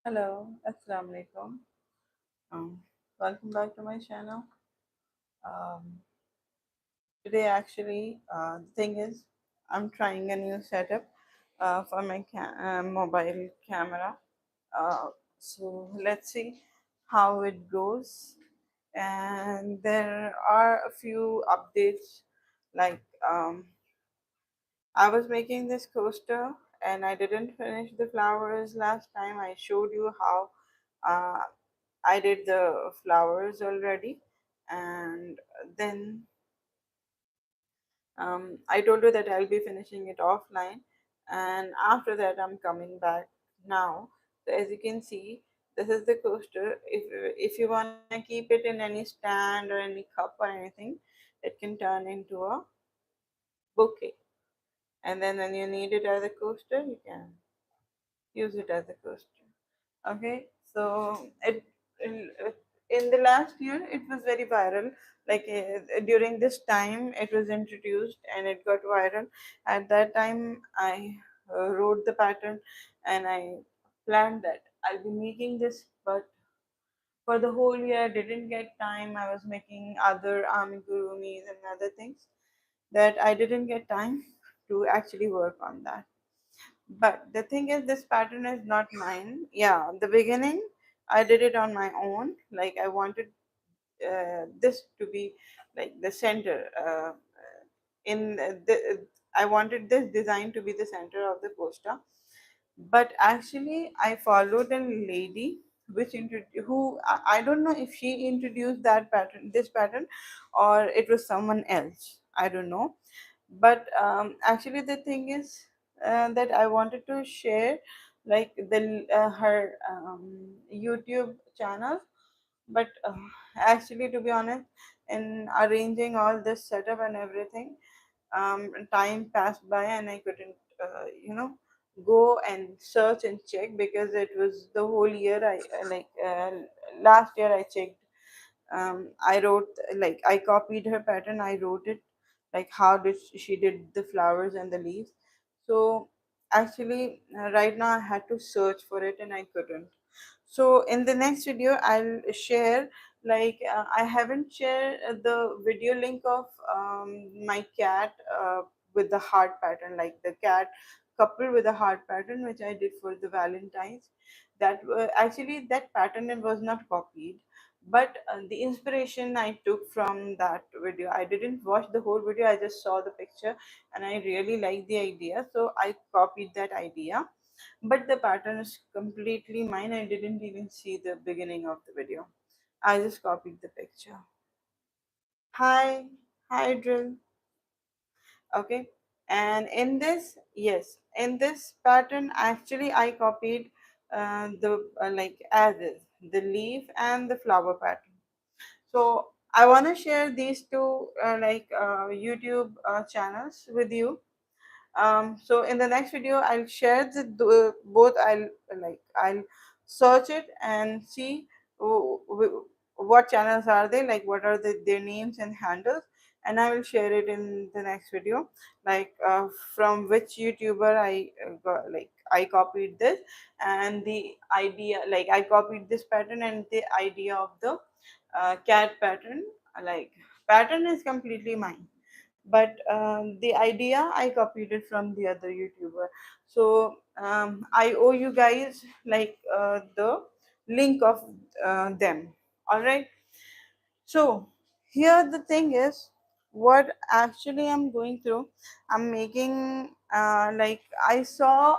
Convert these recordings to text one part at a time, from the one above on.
Hello, Assalamu alaikum. Um, Welcome back to my channel. Um, Today, actually, the thing is, I'm trying a new setup for my mobile camera. So let's see how it goes. And there are a few updates, like I was making this coaster and I didn't finish the flowers last time. I showed you how uh, I did the flowers already, and then I told you that I'll be finishing it offline, and after that, I'm coming back now. So, as you can see, this is the coaster. If you want to keep it in any stand or any cup or anything, it can turn into a bouquet. And then when you need it as a coaster, you can use it as a coaster. Okay, so in the last year it was very viral. Like during this time it was introduced and it got viral. At that time I wrote the pattern and I planned that I'll be making this, but for the whole year I didn't get time. I was making other amigurumis and other things that I didn't get time to actually work on that. But the thing is, this pattern is not mine. Yeah, the beginning, I did it on my own. Like I wanted this to be like the center. I wanted this design to be the center of the poster. But actually, I followed a lady who I don't know if she introduced that pattern, this pattern, or it was someone else. I don't know, but actually the thing is that I wanted to share like the her YouTube channel, but actually to be honest, in arranging all this setup and everything, time passed by and I couldn't go and search and check, because it was the whole year. Last year I checked. I wrote, like I copied her pattern, I wrote it like how did she did the flowers and the leaves. So actually right now I had to search for it and I couldn't. So in the next video I'll share, like I haven't shared the video link of my cat with the heart pattern, like the cat couple with a heart pattern which I did for the Valentine's. That actually that pattern was not copied, but the inspiration I took from that video. I didn't watch the whole video, I just saw the picture and I really liked the idea, so I copied that idea. But the pattern is completely mine. I didn't even see the beginning of the video, I just copied the picture. Hi drill. Okay, and in this, yes, in this pattern actually I copied the like as is the leaf and the flower pattern. So I want to share these two YouTube channels with you. So in the next video I'll share both. I'll search it and see what channels are they, like what are their names and handles, and I will share it in the next video, like from which YouTuber I got, like I copied this and the idea, like I copied this pattern and the idea of the cat pattern. Like pattern is completely mine, but the idea I copied it from the other YouTuber. So I owe you guys like the link of them. All right. So here the thing is, what actually I'm going through. I'm making like I saw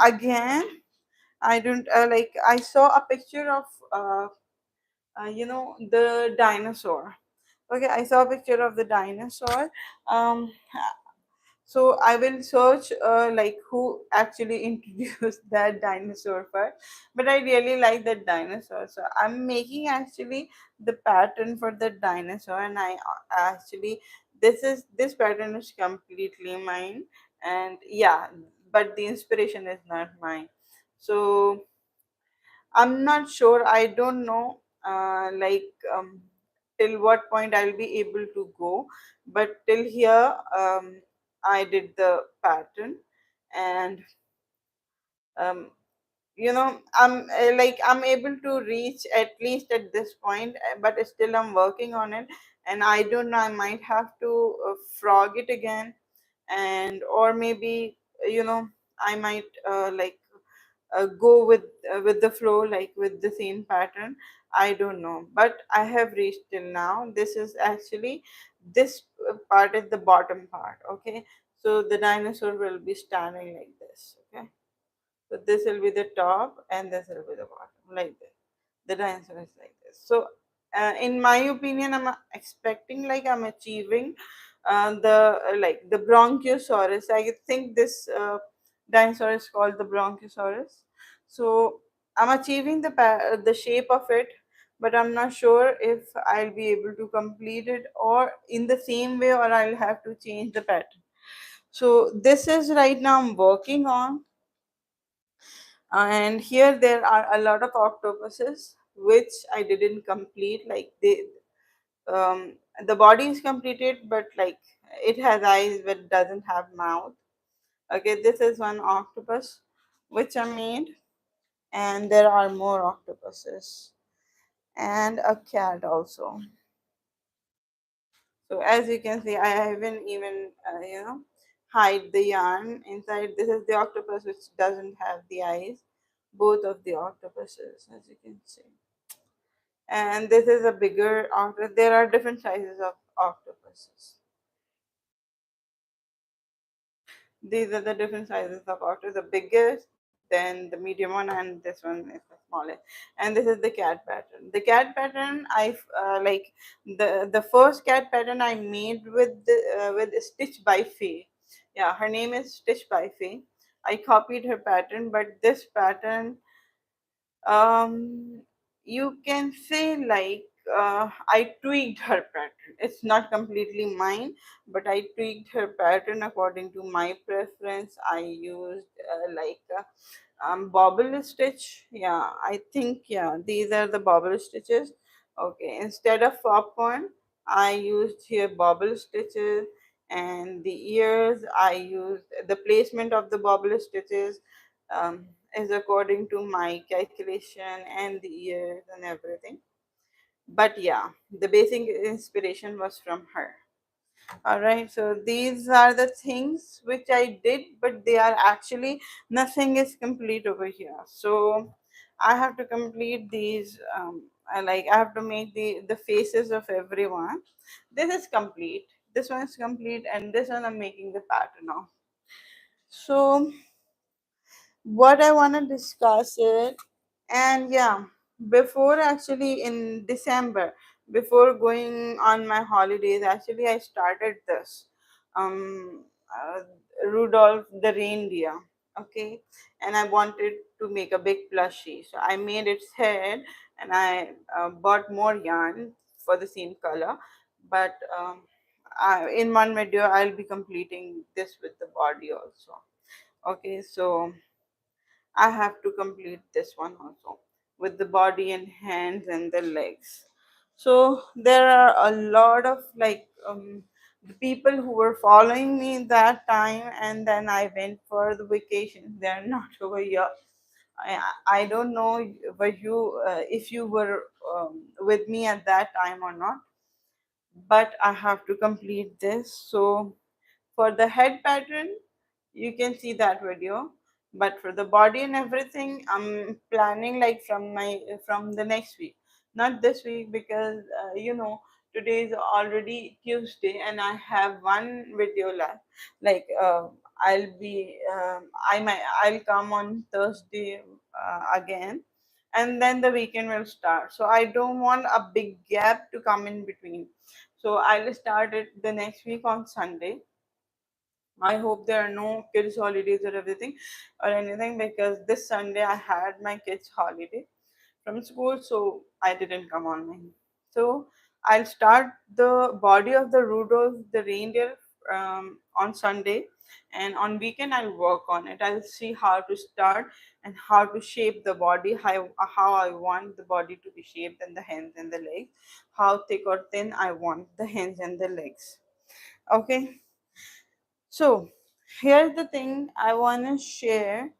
again. I don't like. I saw a picture of the dinosaur. Okay, I saw a picture of the dinosaur. Um, so I will search like who actually introduced that dinosaur first. But I really like that dinosaur, so I'm making actually the pattern for the dinosaur, and I actually this pattern is completely mine, and yeah, but the inspiration is not mine. So I'm not sure. I don't know, till what point I'll be able to go. But till here, I did the pattern, and um, I'm able to reach at least at this point, but still I'm working on it. And I don't know, I might have to frog it again, and or maybe, you know, I might go with the flow, like with the same pattern. I don't know, but I have reached till now. This is actually, this part is the bottom part. Okay, so the dinosaur will be standing like this. Okay, so this will be the top and this will be the bottom, like this. The dinosaur is like this. So, in my opinion, I'm expecting, like I'm achieving the Bronchiosaurus. I think this dinosaur is called the Bronchiosaurus. So I'm achieving the shape of it, but I'm not sure if I'll be able to complete it or in the same way, or I'll have to change the pattern. So this is right now I'm working on. And here there are a lot of octopuses which I didn't complete. Like um, the body is completed, but like it has eyes but doesn't have mouth. Okay, this is one octopus which I made, and there are more octopuses and a cat also. So as you can see, I haven't even hide the yarn inside. This is the octopus which doesn't have the eyes. Both of the octopuses, as you can see. And this is a bigger octopus. There are different sizes of octopuses. These are the different sizes of octopus. The biggest, then the medium one, and this one is the smallest. And this is the cat pattern. The cat pattern, I like the first cat pattern I made with Stitch by Faye. Yeah, her name is Stitch by Faye. I copied her pattern, but this pattern, um you can say, like, I tweaked her pattern. It's not completely mine, but I tweaked her pattern according to my preference. I used bobble stitch. Yeah, I think, yeah, these are the bobble stitches. Okay, instead of popcorn, I used here bobble stitches. And the ears, I used the placement of the bobble stitches, um, is according to my calculation and the ears and everything. But yeah, the basic inspiration was from her. All right, so these are the things which I did, but they are actually, nothing is complete over here. So I have to complete these. I have to make the faces of everyone. This is complete. This one is complete, and this one I'm making the pattern of. So what I want to discuss it. And yeah, before, actually in December, before going on my holidays, actually I started this um uh, Rudolph the reindeer. Okay, and I wanted to make a big plushie, so I made its head, and I bought more yarn for the same color. But in one video I'll be completing this with the body also. Okay, so I have to complete this one also with the body and hands and the legs. So there are a lot of the people who were following me that time, and then I went for the vacation. They're not over here. I don't know were you if you were with me at that time or not, but I have to complete this. So for the head pattern, you can see that video. But for the body and everything, I'm planning like from the next week, not this week, because today is already Tuesday and I have one video left. Like I'll come on Thursday again, and then the weekend will start. So I don't want a big gap to come in between. So I'll start it the next week on Sunday. I hope there are no kids' holidays or everything or anything, because this Sunday I had my kids' holiday from school, so I didn't come on mine. So I'll start the body of the Rudolph the reindeer on Sunday, and on weekend I'll work on it. I'll see how to start and how to shape the body, how I want the body to be shaped, and the hands and the legs, how thick or thin I want the hands and the legs. Okay, so here's the thing I want to share.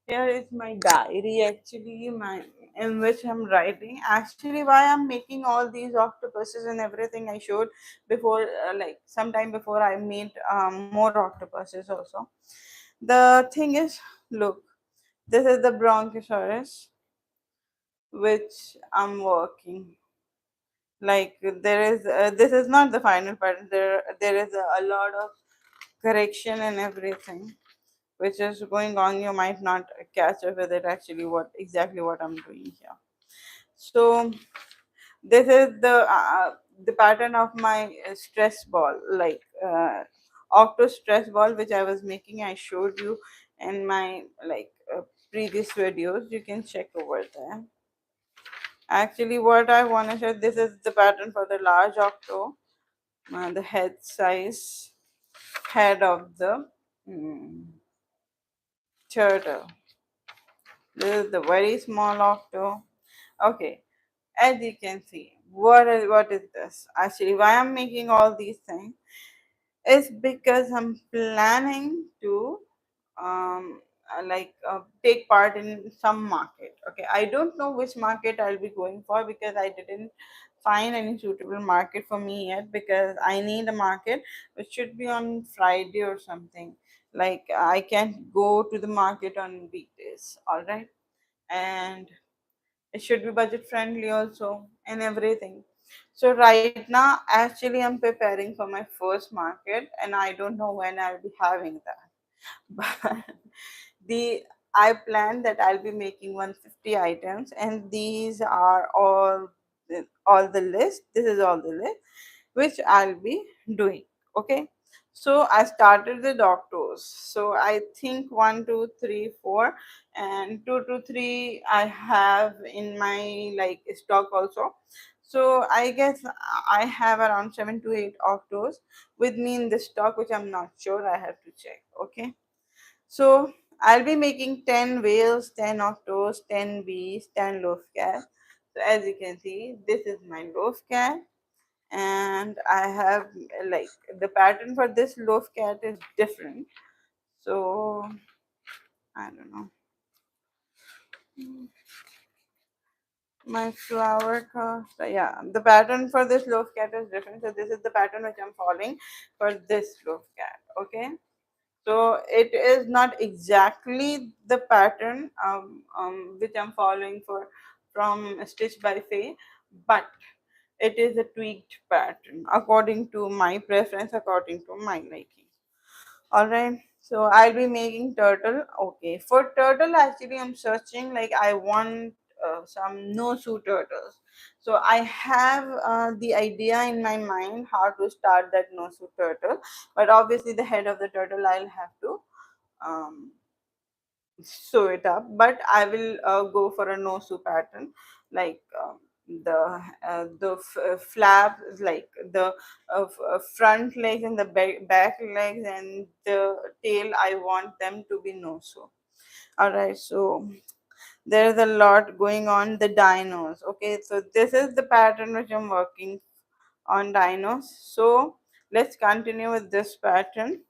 Here is my diary actually, my in which I'm writing. Actually, why I'm making all these octopuses and everything I showed before, like sometime before I made more octopuses also. The thing is, look, this is the Bronchosaurus which I'm working. Like there is, this is not the final pattern. There is a lot of correction and everything which is going on. You might not catch up with it actually what exactly what I'm doing here. So this is the pattern of my stress ball, like octo stress ball which I was making. I showed you in my like previous videos. You can check over there. Actually, what I want to show, this is the pattern for the large octo, the head size, head of the mm, turtle. This is the very small octo. Okay, as you can see, what is this? Actually, why I'm making all these things is because I'm planning to take part in some market. Okay, I don't know which market I'll be going for because I didn't find any suitable market for me yet, because I need a market which should be on Friday or something. Like I can't go to the market on weekdays, all right? And it should be budget friendly also and everything. So right now actually I'm preparing for my first market and I don't know when I'll be having that. But the I plan that I'll be making 150 items, and these are all the list. This is all the list which I'll be doing. Okay. So I started the doctors. So I think one, two, three, four, and two to three I have in my like stock also. So I guess I have around 7 to 8 of those with me in the stock, which I'm not sure. I have to check. Okay. So I'll be making 10 whales, 10 octos, 10 bees, 10 loaf cat. So as you can see, this is my loaf cat, and I have like the pattern for this loaf cat is different. So I don't know. My flower cost, yeah, the pattern for this loaf cat is different. So this is the pattern which I'm following for this loaf cat. Okay. So it is not exactly the pattern which I'm following for from Stitch by Faye, but it is a tweaked pattern according to my preference, according to my liking. All right. So I'll be making turtle. Okay. For turtle, actually, I'm searching like I want some no suit turtles. So I have the idea in my mind how to start that no suit turtle, but obviously the head of the turtle I'll have to um, sew it up. But I will go for a no sew pattern, like the flap, like the front legs and the back legs and the tail. I want them to be no sew. All right, so there is a lot going on the dinos. Okay, so this is the pattern which I'm working on dinos. So let's continue with this pattern.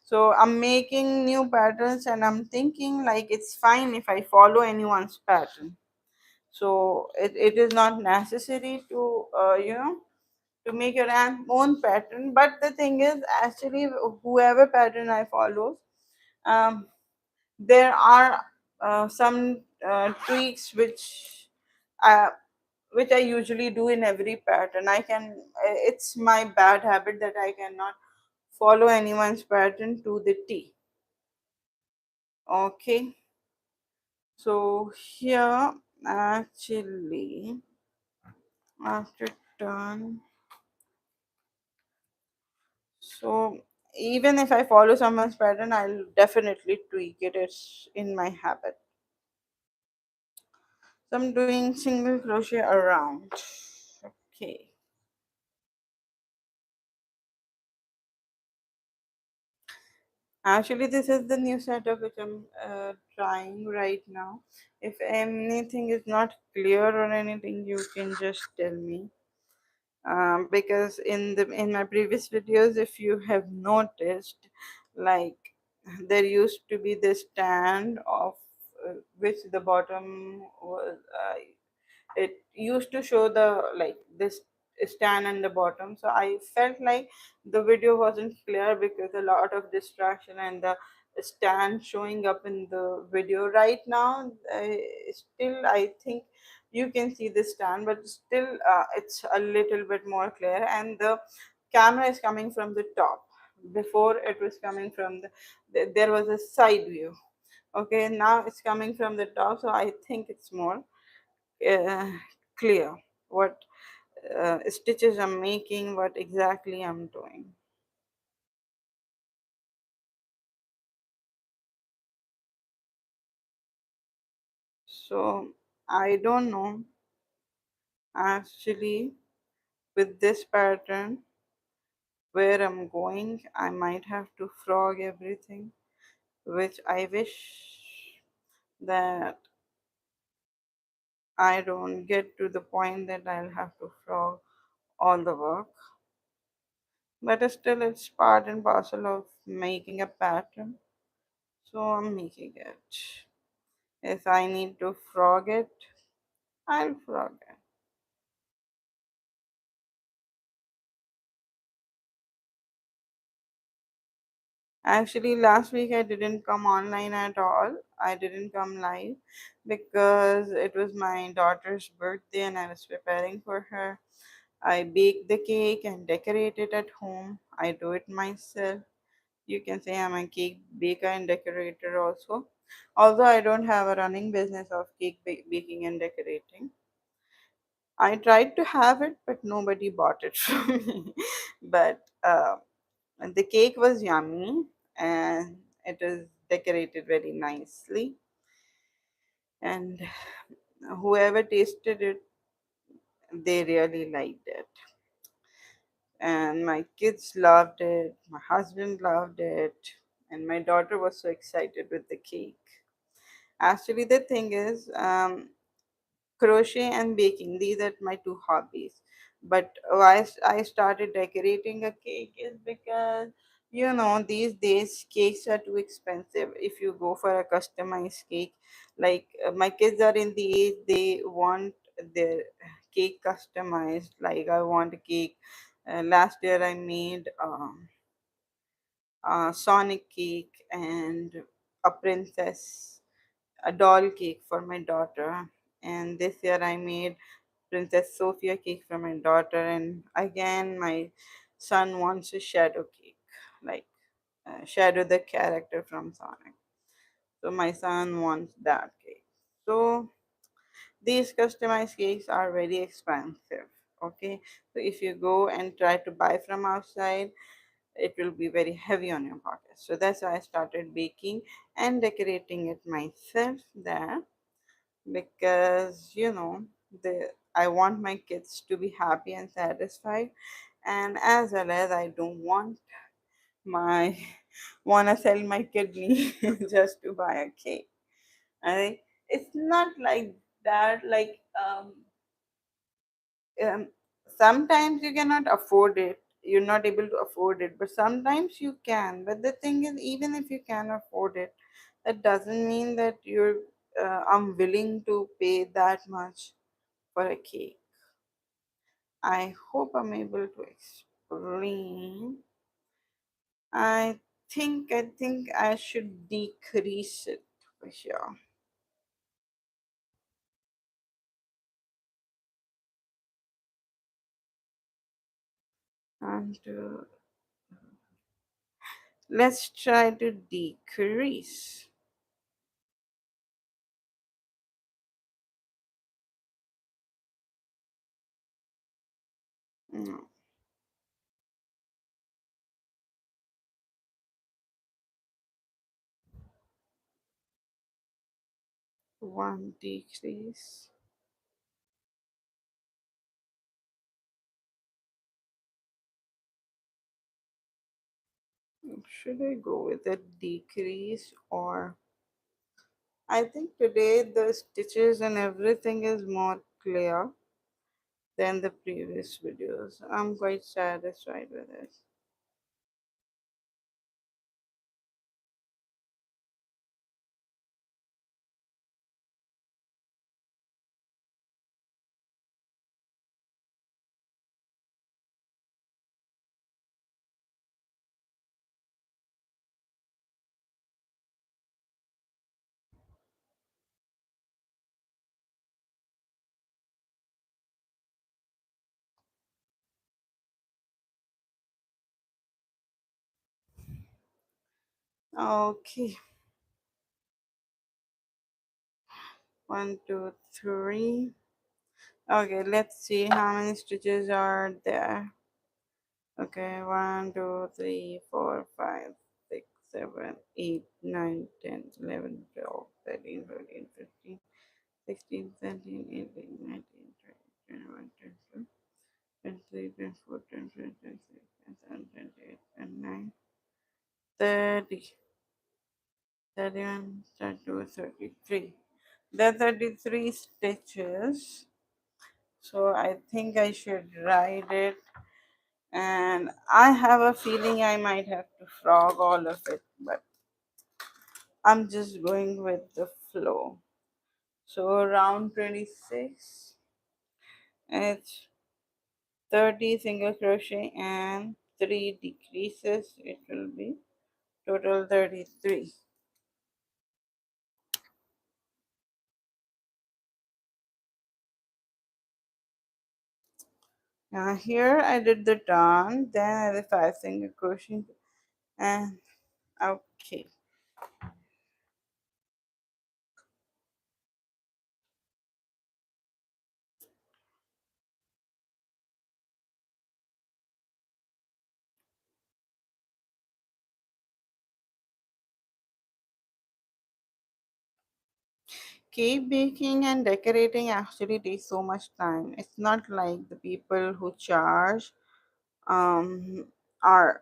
So I'm making new patterns and I'm thinking like it's fine if I follow anyone's pattern. So it is not necessary to to make your own pattern. But the thing is, actually, whoever pattern I follow, um, there are some tweaks uh, which I usually do in every pattern. I can it's my bad habit that I cannot follow anyone's pattern to the T. Okay. So here actually after turn, so even if I follow someone's pattern, I'll definitely tweak it. It's in my habit. So I'm doing single crochet around. Okay. Actually, this is the new setup which I'm trying right now. If anything is not clear or anything, you can just tell me. Because in my previous videos, if you have noticed, like there used to be this stand of which the bottom was, it used to show the like this stand on the bottom, so I felt like the video wasn't clear because a lot of distraction and the stand showing up in the video. Right now, still I think you can see the stand, but still it's a little bit more clear, and the camera is coming from the top. Before it was coming from there was a side view. Okay, now it's coming from the top, so I think it's more uh, clear what stitches I'm making, what exactly I'm doing. So I don't know actually with this pattern where I'm going. I might have to frog everything, which I wish that I don't get to the point that I'll have to frog all the work. But still, it's part and parcel of making a pattern. So I'm making it. If I need to frog it, I'll frog it. Actually, last week I didn't come online at all. I didn't come live because it was my daughter's birthday and I was preparing for her. I baked the cake and decorate it at home. I do it myself. You can say I'm a cake baker and decorator also. Although I don't have a running business of cake baking and decorating. I tried to have it, but nobody bought it from me. But the cake was yummy and it is decorated very nicely. And whoever tasted it, they really liked it. And my kids loved it, my husband loved it, and my daughter was so excited with the cake. Actually, the thing is, crochet and baking, these are my two hobbies. But why I started decorating a cake is because these days cakes are too expensive if you go for a customized cake. Like my kids are in the age they want their cake customized. Like I want a cake. Last year I made a Sonic cake and a princess, a doll cake for my daughter. And this year I made Princess Sophia cake for my daughter. And again, my son wants a shadow cake, like shadow the character from Sonic. So my son wants that cake. So these customized cakes are very expensive. Okay, so if you go and try to buy from outside, it will be very heavy on your pocket. So that's why I started baking and decorating it myself there, because the I want my kids to be happy and satisfied, and as well as I don't my wanna sell my kidney just to buy a cake. I It's not like that. Like um, sometimes you cannot afford it, you're not able to afford it, but sometimes you can. But the thing is, even if you can afford it, that doesn't mean that you're I'm willing to pay that much for a cake. I hope I'm able to explain. I think I should decrease it for sure. And let's try to decrease. No, one decrease. Should I go with a decrease, or I think today the stitches and everything is more clear than the previous videos. I'm quite satisfied with it. Okay, one, two, three. Okay, let's see how many stitches are there. Okay, one, two, three, four, five, six, seven, 8, 9, 10, 11, 12, 13, 14, 15, 16, 17, 18, 19, 20, 21, 22, 23, 24, 25, 26, 27, 28, 29, 30, 31, 32, 33. There are 33 stitches. So I think I should write it, and I have a feeling I might have to frog all of it, but I'm just going with the flow. So round 26, it's 30 single crochet and 3 decreases. It will be total 33. Now here I did the turn, then I did 5 single crochet, and okay. Cake baking and decorating actually takes so much time. It's not like the people who charge are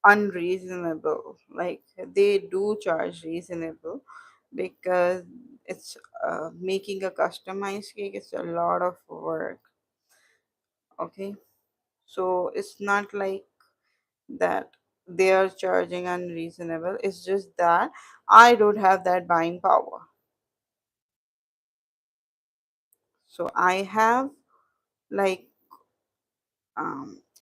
unreasonable. Like they do charge reasonable because it's making a customized cake. It's a lot of work. Okay, so it's not like that they are charging unreasonable. It's just that I don't have that buying power. So I have like